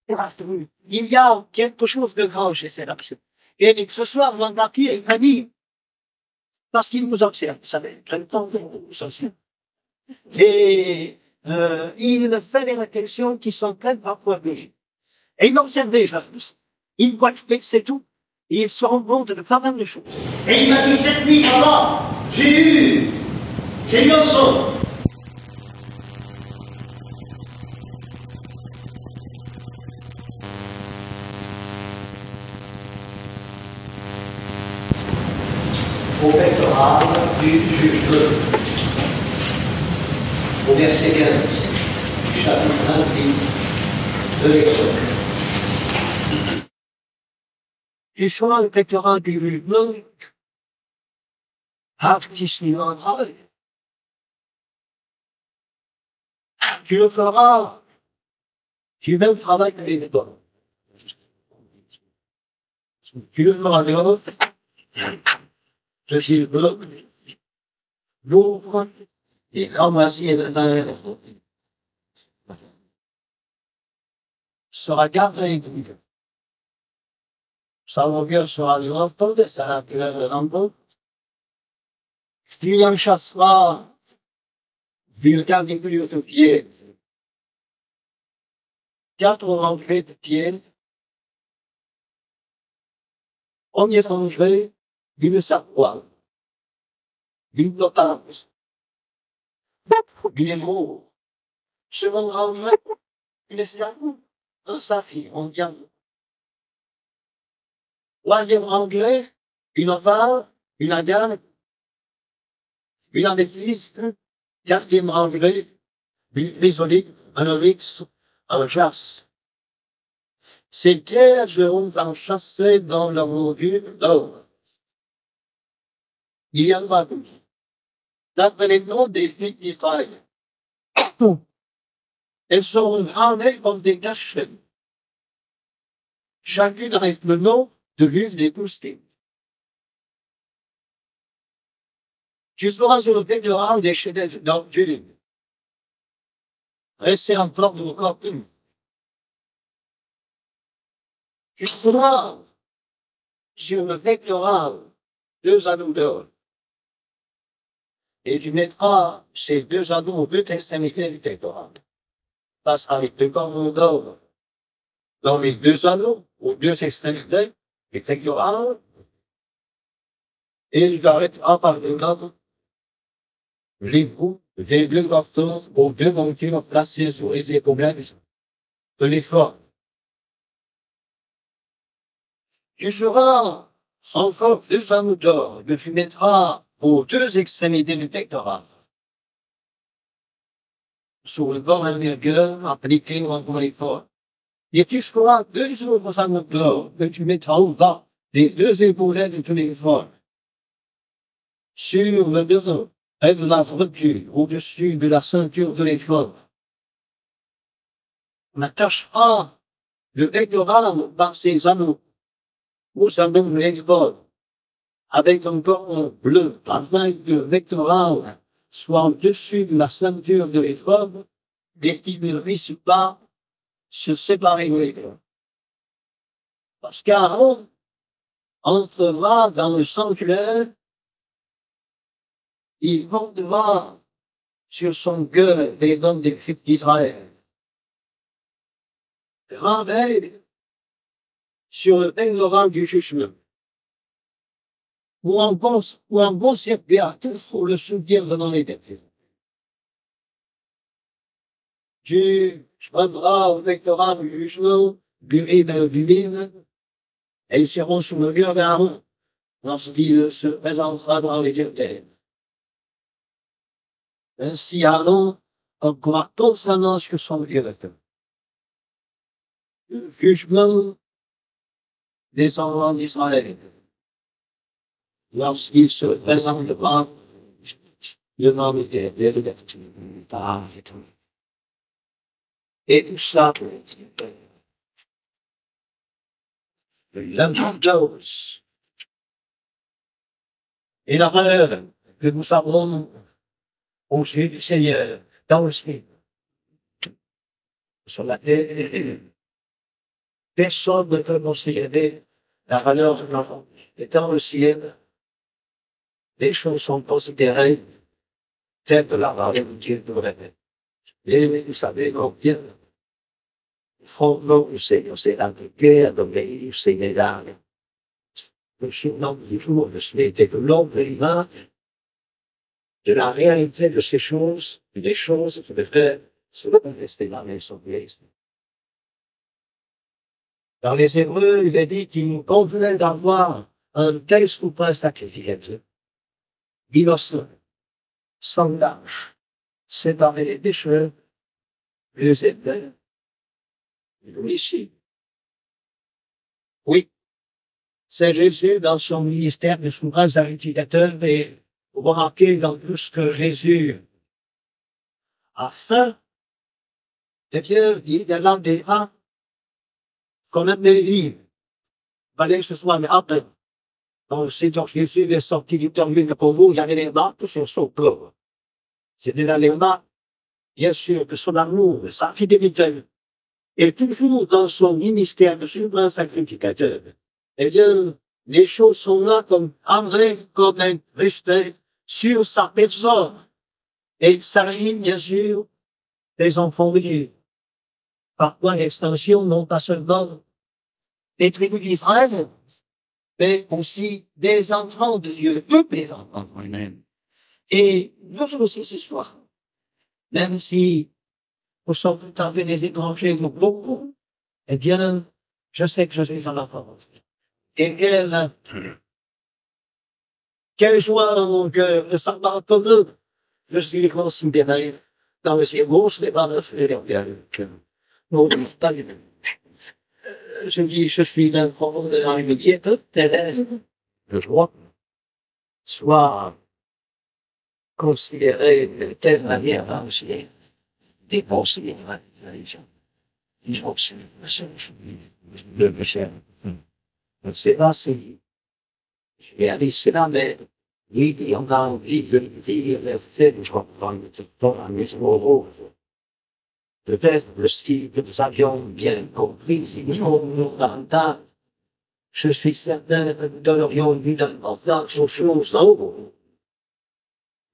Il y a quelque chose de grand chez cette action. Et ce soir, Van Marty m'a dit, parce qu'il nous observe, vous savez, très longtemps, nous observe. Et il fait des réflexions qui sont très parfois logiques. Et il observe déjà. Il voit que c'est tout. Et il se rend compte de pas mal de choses. Et il m'a dit, cette nuit, maman, j'ai eu un son. Au pectoral du juge au verset 15 du chapitre 28 de l'Exode. Et sur le pectoral du juge tu le feras, tu vas le travail que les doigts. Tu le feras de l'autre. Je suis le bloc, l'ouvre, et ramasser le vin sera gardé vide. Sa longueur sera de l'enfant, sa largeur de l'enfant. Il en chassera, il garde plus de pied. 4 rentrées de pied. Premier rangée, d'une sacoche, d'une potence, d'une émeraude. Second rangée, une esclave, un saphir en diamant. Troisième rangée, une ovale, une agate, une améthyste. Quatrième rangée, une chrysolite, un onyx, un jaspe. Ces pierres seront enchâssées dans la moldure d'or. Il y en a tous. D'après les noms des filles d'Israël. Elles seront gravées comme des cachettes. Chacune avec le nom de l'une des 12 tribus. Tu seras sur le pectoral des chefs d'Ordieu. Restez en forme de corps humain. Tu seras sur le pectoral 2 anneaux d'or. Et tu mettras ces 2 anneaux aux 2 extrémités du pectoral. Passe avec 2 cordes d'or dans les 2 anneaux aux 2 extrémités du pectoral. Et il arrêtera par dedans les bouts des 2 cordes aux 2 montures placées sur les épaulettes de l'effort. Tu feras encore 2 anneaux d'or que tu mettras aux 2 extrémités du pectoral. Sur le bord intérieur, appliqué entre l'effort. Et tu feras 2 autres anneaux d'or que tu mettras au bas des 2 épaulettes de l'effort. Sur le devant et de la rupture au-dessus de la ceinture de l'effort. On attachera le pectoral par ces anneaux aux anneaux de l'effort, avec un cordon bleu afin que le pectoral soit au-dessus de la ceinture de l'effort et qu'il ne puisse pas se séparer de l'effort. Parce qu'Aaron entrera dans le sanctuaire, il portera sur son cœur les dons des fils d'Israël. Ramène sur le pectoral du jugement. Ou un bon serviteur pour le soutenir devant l'éternel. Tu prendras le pectoral du jugement, du livre, et ils seront sous le cœur d'Aaron lorsqu'il se présentera devant l'éternel. Ainsi Aaron aura constamment sur son cœur le jugement des enfants d'Israël. Lorsqu'il se présente devant l'éternel. Et tout ça, l'importance et la valeur que nous avons aux yeux du Seigneur dans le ciel, sur la terre. personne ne peut considérer la valeur de l'enfant. Et dans le ciel, les choses sont considérées telles que la valeur de Dieu nous révèle. Et vous savez combien fondement du Seigneur, c'est la guerre de l'obéir, c'est l'âme. Le surnom du jour de ce était que l'homme vivant de la réalité de ces choses, des choses qui devraient se rester dans les souvenirs. Dans les Hébreux, il est dit qu'il convenait d'avoir un tel souverain sacrificateur, innocent, sans lâche, séparé des déchets, les épais, ici. Oui, c'est Jésus dans son ministère de souverain sacrificateur et vous remarquez dans tout ce que Jésus a fait, eh bien, il y a là des gens qu'on aime les livres. Fallait que ce soit mais après. Donc, c'est donc Jésus est sorti du terminal pour vous, il y avait les marques sur son corps. C'était là les marques, bien sûr, de son amour, de sa fidélité. Et toujours dans son ministère de souverain sacrificateur. Eh bien, les choses sont là comme André, comme resté sur sa personne. Et il s'agit, bien sûr, des enfants de Dieu. Parfois, l'extension, non pas seulement des tribus d'Israël, mais aussi des enfants de Dieu, tous les enfants de lui-même. Et nous aussi ce soir, même si nous sommes tout à fait des étrangers, nous beaucoup, eh bien, je sais que je suis dans la force. Et quelle joie dans mon cœur de savoir que je suis considéré dans le ciel gauche des bras de je dis, je suis l'enfant de l'amitié de Thérèse. Je dois soit considéré de telle manière dans le ciel, dépensé dans la religion. Ils ont aussi le péché. C'est là, c'est. J'ai dit cela, mais oui, on a envie de dire le fait que je comprends la maison. Peut-être si nous avions bien compris, si nous entendons, je suis certain que nous donnerions une importance aux choses en haut.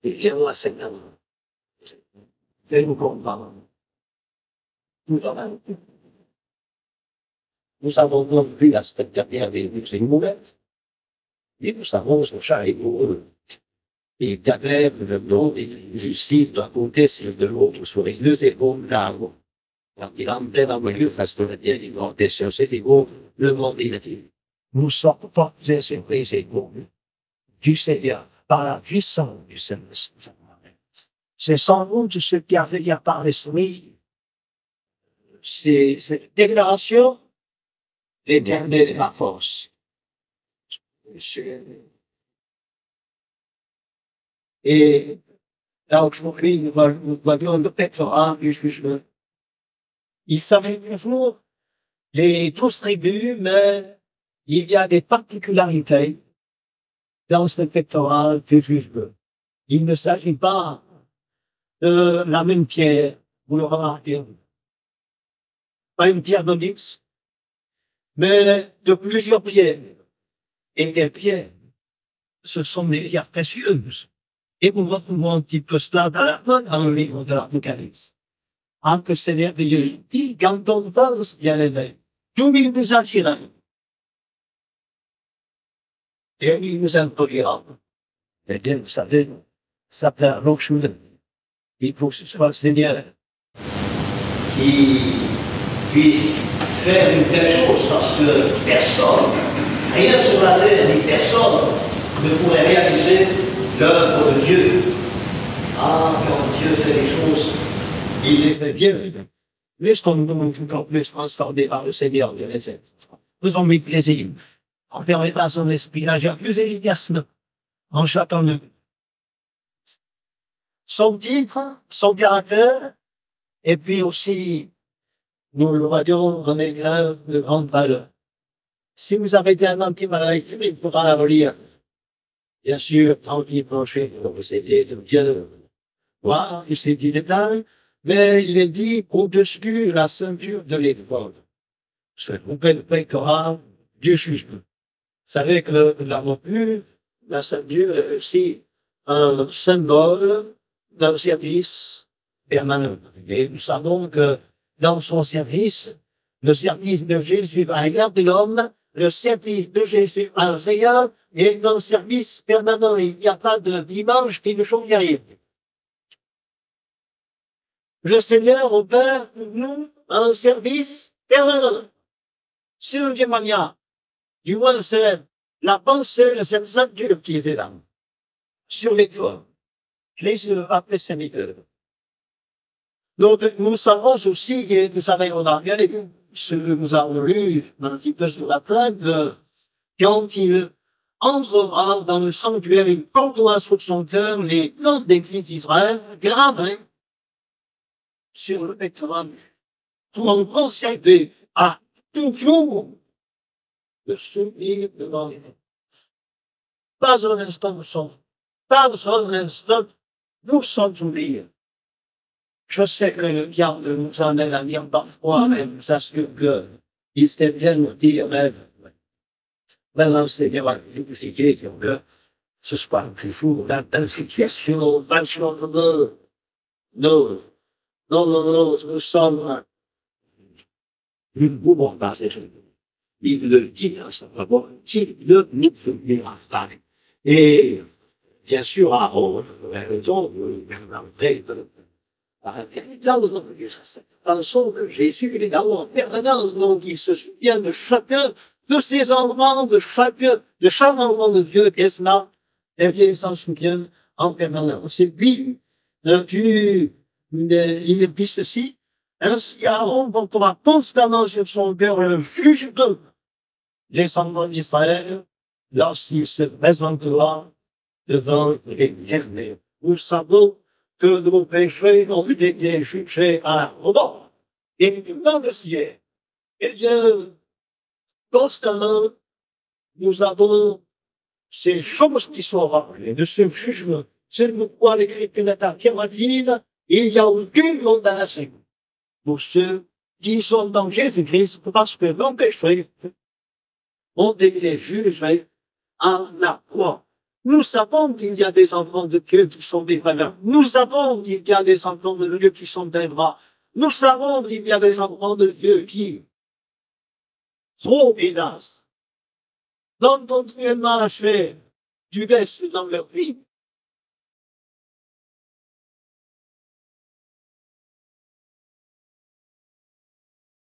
Et bien, moi, Seigneur, fais-nous comprendre. Nous avons donc vu la spectateur des vues et mouvettes, et nous savons ce chat est heureux. Et Caleb, le nom, et Lucie doit compter sur de l'autre sur les deux épaules d'arbre. Quand il entrait dans le lieu, parce que le bien il montait sur ses égaux, le monde il a dit, nous sommes portés sur les égaux du Seigneur, par la puissance du Saint-Esprit. C'est sans doute ce qui a fait par l'Esprit, c'est cette déclaration d'éternel de ma force. Et là aujourd'hui, nous voyons le pectoral du jugement. Il savait toujours les 12 tribus, mais il y a des particularités dans ce pectoral du jugement. Il ne s'agit pas de la même pierre, vous le remarquez, pas une pierre d'onyx, mais de plusieurs pierres. Et les pierres, ce sont des pierres précieuses. Et nous retrouvons un petit peu cela dans le livre de l'Apocalypse. Que c'est merveilleux. Quand on pense, bien aimé, tout il nous attira. Et il nous introduira. Eh bien, vous savez, ça fait un long chemin. Il faut que ce soit le Seigneur qui puisse faire une telle chose, parce que personne, rien sur la terre, ni personne ne pourrait réaliser l'œuvre de Dieu. Quand Dieu fait les choses, il les fait bien. Laissons-nous toujours plus transformer par le Seigneur de les êtres. Faisons lui plaisir. Enfermez par son esprit, agir plus efficacement en chacun de nous. Son titre, son caractère, et puis aussi, nous le voyons dans les œuvres de grande valeur. Si vous avez bien un petit mal, il faudra la relire. Bien sûr, tranquille, penché, pour vous aider de Dieu. Voilà, il s'est dit détail, mais il est dit au-dessus de la ceinture de l'étoile. se couper le pectoral, Dieu juge. Vous savez que la revue, la Sainte Dieu est aussi un symbole d'un service permanent. Et nous savons que dans son service, le service de Jésus va regarder l'homme, le service de Jésus à l'Israël est un service permanent. Il n'y a pas de dimanche qui ne change rien. Le Seigneur opère pour nous un service permanent. Sur le témoignage, du moins c'est la pensée de cette Sainte Dieu qui était là, sur les toits, les yeux après Saint-Michel. Donc, nous savons aussi que, vous savez, on a regardé ce que nous avons lu un petit peu sur la plainte, quand il entrera dans le sanctuaire, il portera sur son cœur les plans des fils d'Israël gravés sur le pectoral pour en conserver à toujours le souvenir de l'enfant. Pas un instant de son, pas un instant, nous sommes oubliés. Je sais que le diable nous en est à dire parfois, mais nous assure qu'il s'est bien nous dire, mais maintenant c'est bien la publicité que ce soit toujours dans une situation vachement de non, nous sommes, nous ne pouvons pas être, il le dit à sa parole, il le nous fait. Et, bien sûr, Aaron avait raison de dans le sens que Jésus est là en permanence, donc il se souvient de chacun de ses enfants, de chaque enfant de Dieu qui est là, et il s'en souvient en permanence. Et puis, il dit ceci, ainsi Aaron portera constamment sur son cœur le juge de descendants d'Israël, lorsqu'il se présentera devant l'Éternel. Nous savons que nos péchés ont été jugés à rebord. Et dans le ciel, eh bien, constamment, nous avons ces choses qui sont rappelées de ce jugement. C'est pourquoi l'Écriture est affirmative, il n'y a aucune condamnation pour ceux qui sont dans Jésus-Christ, parce que nos péchés ont été jugés à la croix. Nous savons qu'il y a des enfants de Dieu qui sont des valeurs. Nous savons qu'il y a des enfants de Dieu qui sont des bras. Nous savons qu'il y a des enfants de Dieu qui, trop hélas, donnent continuellement la chair du reste dans leur vie.